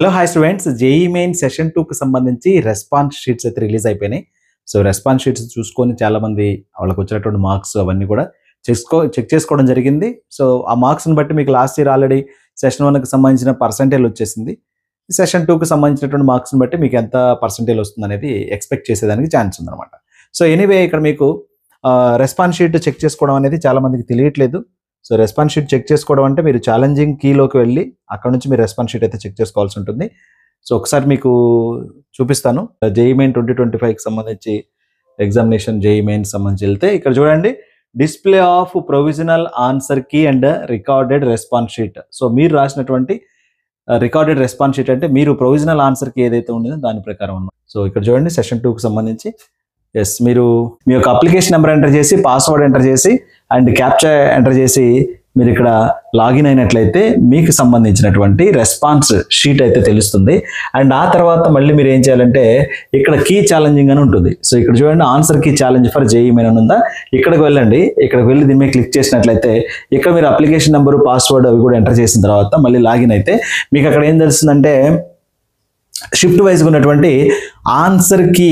Hello hi students, JEE main session 2 కి సంబంధించి response sheets అయితే రిలీజ్ అయిపోయినాయి. సో రెస్పాన్స్ షీట్స్ చూసుకొని చాలామంది వాళ్ళకి వచ్చినటువంటి మార్క్స్ అవన్నీ కూడా చెక్ చేసుకోవడం జరిగింది. సో ఆ మార్క్స్ని బట్టి మీకు లాస్ట్ ఇయర్ ఆల్రెడీ సెషన్ 1కి సంబంధించిన పర్సెంటేజ్ వచ్చేసింది. సెషన్ 2కి సంబంధించినటువంటి మార్క్స్ని బట్టి మీకు ఎంత పర్సెంటేజ్ వస్తుంది అనేది ఎక్స్పెక్ట్ చేసేదానికి ఛాన్స్ ఉందన్నమాట. సో ఎనీవే ఇక్కడ మీకు రెస్పాన్స్ షీట్ చెక్ చేసుకోవడం అనేది చాలామందికి తెలియట్లేదు. సో రెస్పాన్స్ షీట్ చెక్ చేసుకోవడం అంటే మీరు ఛాలెంజింగ్ కీలోకి వెళ్ళి అక్కడ నుంచి మీరు రెస్పాన్స్ షీట్ అయితే చెక్ చేసుకోవాల్సి ఉంటుంది. సో ఒకసారి మీకు చూపిస్తాను. జేఈ మెయిన్ 2025కి సంబంధించి ఎగ్జామినేషన్ జేఈ మెయిన్ సంబంధించి వెళ్తే ఇక్కడ చూడండి, display of provisional answer key and recorded response sheet. So మీరు రాసినటువంటి రికార్డెడ్ రెస్పాన్స్ షీట్ అంటే మీరు ప్రొవిజనల్ ఆన్సర్ కీ ఏదైతే ఉండిందో దాని ప్రకారం అన్నమాట. సో ఇక్కడ చూడండి, సెషన్ 2కి సంబంధించి మీరు మీ యొక్క అప్లికేషన్ నెంబర్ ఎంటర్ చేసి, పాస్వర్డ్ ఎంటర్ చేసి అండ్ క్యాప్చా ఎంటర్ చేసి మీరు ఇక్కడ లాగిన్ అయినట్లయితే మీకు సంబంధించినటువంటి రెస్పాన్స్ షీట్ అయితే తెలుస్తుంది. అండ్ ఆ తర్వాత మళ్ళీ మీరు ఏం చేయాలంటే ఇక్కడ కీ ఛాలెంజింగ్ అని ఉంటుంది. సో ఇక్కడ చూడండి, answer key challenge for JEE main అని ఉందా, ఇక్కడికి వెళ్ళండి. ఇక్కడికి వెళ్ళి దీని మీద క్లిక్ చేసినట్లయితే ఇక్కడ మీరు అప్లికేషన్ నెంబరు, పాస్వర్డ్ అవి కూడా ఎంటర్ చేసిన తర్వాత మళ్ళీ లాగిన్ అయితే మీకు అక్కడ ఏం తెలుస్తుందంటే షిఫ్ట్ వైజ్గా ఉన్నటువంటి ఆన్సర్ కీ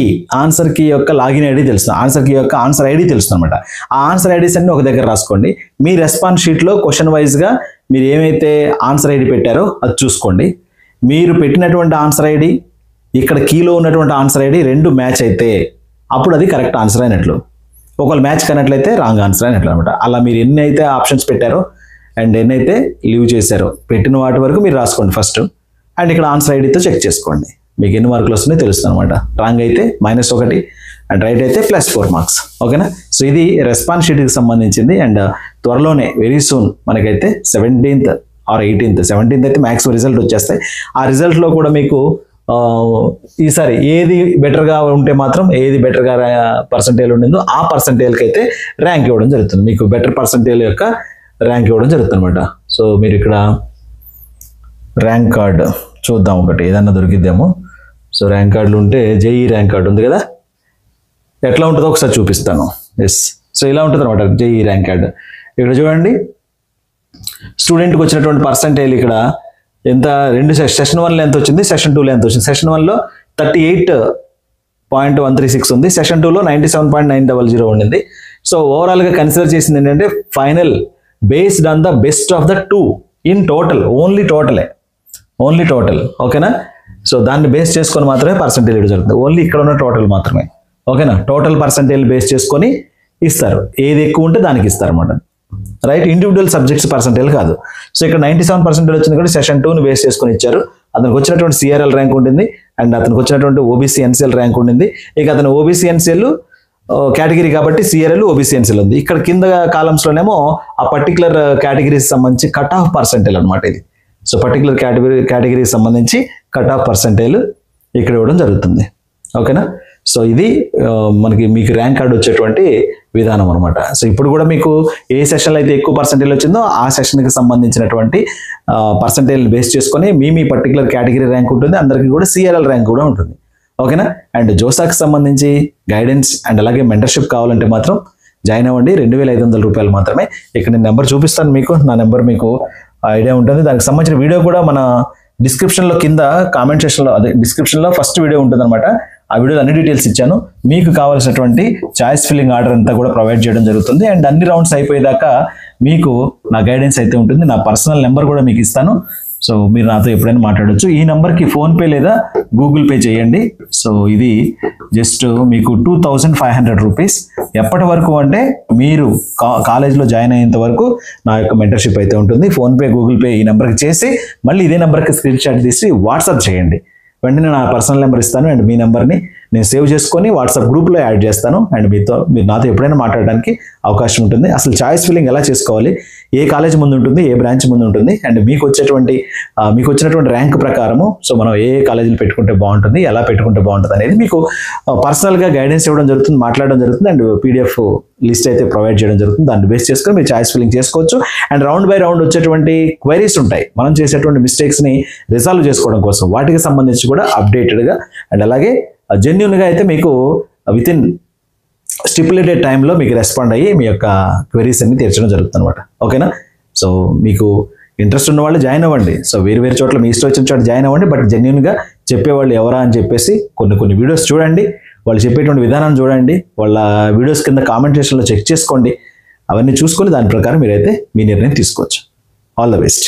యొక్క లాగిన్ ఐడి తెలుస్తుంది, ఆన్సర్ కీ యొక్క ఆన్సర్ ఐడి తెలుస్తుంది అనమాట. ఆ ఆన్సర్ ఐడీస్ అన్ని ఒక దగ్గర రాసుకోండి. మీ రెస్పాన్స్ షీట్లో క్వశ్చన్ వైజ్గా మీరు ఏమైతే ఆన్సర్ ఐడి పెట్టారో అది చూసుకోండి. మీరు పెట్టినటువంటి ఆన్సర్ ఐడి, ఇక్కడ కీలో ఉన్నటువంటి ఆన్సర్ ఐడి రెండు మ్యాచ్ అయితే అప్పుడు అది కరెక్ట్ ఆన్సర్ అయినట్లు. ఒకవేళ మ్యాచ్ కానట్లయితే రాంగ్ ఆన్సర్ అయినట్లు అనమాట. అలా మీరు ఎన్ని అయితే ఆప్షన్స్ పెట్టారో అండ్ ఎన్ని అయితే లీవ్ చేశారో పెట్టిన వాటి వరకు మీరు రాసుకోండి ఫస్ట్. అండ్ ఇక్కడ ఆన్సర్ ఐడితో చెక్ చేసుకోండి, మీకు ఎన్ని మార్కులు వస్తున్నాయో తెలుస్తుంది అనమాట. రాంగ్ అయితే -1 అండ్ రైట్ అయితే +4 మార్క్స్. ఓకేనా? సో ఇది రెస్పాన్స్ షీట్కి సంబంధించింది. అండ్ త్వరలోనే వెరీ సూన్ మనకైతే 17th ఆర్ 18th, 17th అయితే మ్యాక్సిమం రిజల్ట్ వచ్చేస్తాయి. ఆ రిజల్ట్లో కూడా మీకు ఈసారి ఏది బెటర్గా ఉంటే మాత్రం, ఏది బెటర్గా పర్సంటేజ్ ఉండిందో ఆ పర్సంటేజ్కి అయితే ర్యాంక్ ఇవ్వడం జరుగుతుంది. మీకు బెటర్ పర్సంటేజ్ యొక్క ర్యాంక్ ఇవ్వడం జరుగుతుంది అనమాట. సో మీరు ఇక్కడ ర్యాంక్ కార్డ్ చూద్దాం, ఒకటి ఏదన్నా దొరికిద్దాము. సో ర్యాంక్ కార్డులు ఉంటే జేఈ ర్యాంక్ కార్డు ఉంది కదా, ఎట్లా ఉంటుందో ఒకసారి చూపిస్తాను. సో ఇలా ఉంటుంది అనమాట జేఈ ర్యాంక్ కార్డు. ఇక్కడ చూడండి, స్టూడెంట్కి వచ్చినటువంటి పర్సంటేజ్ ఇక్కడ ఎంత, సెషన్ 1లో ఎంత వచ్చింది, సెషన్ 2లో ఎంత వచ్చింది. సెషన్ 1లో 38.136 ఉంది, సెషన్ 2లో 97.900 ఉండింది. సో ఓవరాల్గా కన్సిడర్ చేసింది ఏంటంటే final based on the best of the 2 in total, only total. ఓకేనా? సో దాన్ని బేస్ చేసుకొని మాత్రమే పర్సంటేజ్ ఇవ్వడం జరుగుతుంది. ఓన్లీ ఇక్కడ ఉన్న టోటల్ మాత్రమే. ఓకేనా? టోటల్ పర్సంటేజ్ బేస్ చేసుకొని ఇస్తారు, ఏది ఎక్కువ ఉంటే దానికి ఇస్తారు అనమాట. రైట్? ఇండివిజువల్ సబ్జెక్ట్స్ పర్సంటేజ్ కాదు. సో ఇక్కడ 97% వచ్చింది కూడా సెషన్ 2ని బేస్ చేసుకొని ఇచ్చారు. అతనికి వచ్చినటువంటి సిఆర్ఎల్ ర్యాంక్ ఉంటుంది అండ్ అతనికి వచ్చినటువంటి ఓబీసీ ఎన్సీఎల్ ర్యాంక్ ఉండింది. ఇక అతను ఓబీసీ ఎన్సీఎల్ కేటగిరీ కాబట్టి సిఆర్ఎల్ ఓబీసీ ఎన్సీఎల్ ఉంది. ఇక్కడ కింద కాలమ్స్లోనేమో ఆ పర్టికులర్ కేటగిరీకి సంబంధించి కట్ ఆఫ్ పర్సంటేజ్ అనమాట ఇది. సో పర్టికులర్ కేటగిరీకి సంబంధించి కట్ ఆఫ్ పర్సంటేజ్ ఇక్కడ ఇవ్వడం జరుగుతుంది. ఓకేనా? సో ఇది మీకు ర్యాంక్ కార్డు వచ్చేటువంటి విధానం అనమాట. సో ఇప్పుడు కూడా మీకు ఏ సెషన్లో అయితే ఎక్కువ పర్సంటేజ్ వచ్చిందో ఆ సెషన్కి సంబంధించినటువంటి పర్సంటేజ్ బేస్ చేసుకొని మీ పర్టికులర్ కేటగిరీ ర్యాంక్ ఉంటుంది, అందరికీ కూడా సిఆర్ఎల్ ర్యాంక్ కూడా ఉంటుంది. ఓకేనా? అండ్ జోసాకి సంబంధించి గైడెన్స్ అండ్ అలాగే మెంటర్షిప్ కావాలంటే మాత్రం జాయిన్ అవ్వండి. 2500 రూపాయలు మాత్రమే. ఇక్కడ నేను నెంబర్ చూపిస్తాను మీకు, నా నెంబర్ మీకు ఐడియా ఉంటుంది. దానికి సంబంధించిన వీడియో కూడా మన డిస్క్రిప్షన్లో కింద కామెంట్ సెక్షన్లో, అదే డిస్క్రిప్షన్లో ఫస్ట్ వీడియో ఉంటుంది అనమాట. ఆ వీడియోలో అన్ని డీటెయిల్స్ ఇచ్చాను. మీకు కావాల్సినటువంటి చాయిస్ ఫిల్లింగ్ ఆర్డర్ అంతా కూడా ప్రొవైడ్ చేయడం జరుగుతుంది. అండ్ అన్ని రౌండ్స్ అయిపోయేదాకా మీకు నా గైడెన్స్ అయితే ఉంటుంది. నా పర్సనల్ నెంబర్ కూడా మీకు ఇస్తాను. సో మీరు నాతో ఎప్పుడైనా మాట్లాడవచ్చు. ఈ నెంబర్కి ఫోన్పే లేదా గూగుల్ పే చేయండి. సో ఇది జస్ట్ మీకు 2500 రూపీస్. ఎప్పటి వరకు అంటే మీరు కాలేజ్లో జాయిన్ అయ్యేంత వరకు నా యొక్క మెంటర్షిప్ అయితే ఉంటుంది. ఫోన్పే, గూగుల్ పే ఈ నెంబర్కి చేసి మళ్ళీ ఇదే నెంబర్కి స్క్రీన్ షాట్ తీసి వాట్సాప్ చేయండి. వెంటనే నా పర్సనల్ నెంబర్ ఇస్తాను అండ్ మీ నెంబర్ని నేను సేవ్ చేసుకొని వాట్సాప్ గ్రూప్లో యాడ్ చేస్తాను. అండ్ మీరు నాతో ఎప్పుడైనా మాట్లాడడానికి అవకాశం ఉంటుంది. అసలు చాయిస్ ఫిల్లింగ్ ఎలా చేసుకోవాలి, ఏ కాలేజ్ ముందు ఉంటుంది, ఏ బ్రాంచ్ ముందు ఉంటుంది, అండ్ మీకు వచ్చినటువంటి ర్యాంక్ ప్రకారము సో మనం ఏ కాలేజీలు పెట్టుకుంటే బాగుంటుంది, ఎలా పెట్టుకుంటే బాగుంటుంది అనేది మీకు పర్సనల్గా గైడెన్స్ ఇవ్వడం జరుగుతుంది, మాట్లాడడం జరుగుతుంది. అండ్ పీడిఎఫ్ లిస్ట్ అయితే ప్రొవైడ్ చేయడం జరుగుతుంది. దాన్ని బేస్ చేసుకొని మీరు చాయిస్ ఫిల్లింగ్ చేసుకోవచ్చు. అండ్ రౌండ్ బై రౌండ్ వచ్చేటువంటి క్వైరీస్ ఉంటాయి, మనం చేసేటువంటి మిస్టేక్స్ని రిజాల్వ్ చేసుకోవడం కోసం, వాటికి సంబంధించి కూడా అప్డేటెడ్గా అండ్ అలాగే జెన్యూన్గా అయితే మీకు వితిన్ స్టిపులేటెడ్ టైంలో మీకు రెస్పాండ్ అయ్యి మీ యొక్క క్వెరీస్ అన్ని తీర్చడం జరుగుతుంది అనమాట. ఓకేనా? సో మీకు ఇంట్రెస్ట్ ఉన్న వాళ్ళు జాయిన్ అవ్వండి. సో వేరు వేరు చోట్ల మీ ఇష్టం వచ్చిన చోట జాయిన్ అవ్వండి. బట్ జెన్యున్గా చెప్పేవాళ్ళు ఎవరా అని చెప్పేసి కొన్ని వీడియోస్ చూడండి, వాళ్ళు చెప్పేటువంటి విధానం చూడండి, వాళ్ళ వీడియోస్ కింద కామెంట్ సెక్షన్లో చెక్ చేసుకోండి. అవన్నీ చూసుకొని దాని ప్రకారం మీరైతే మీ నిర్ణయం తీసుకోవచ్చు. All the best.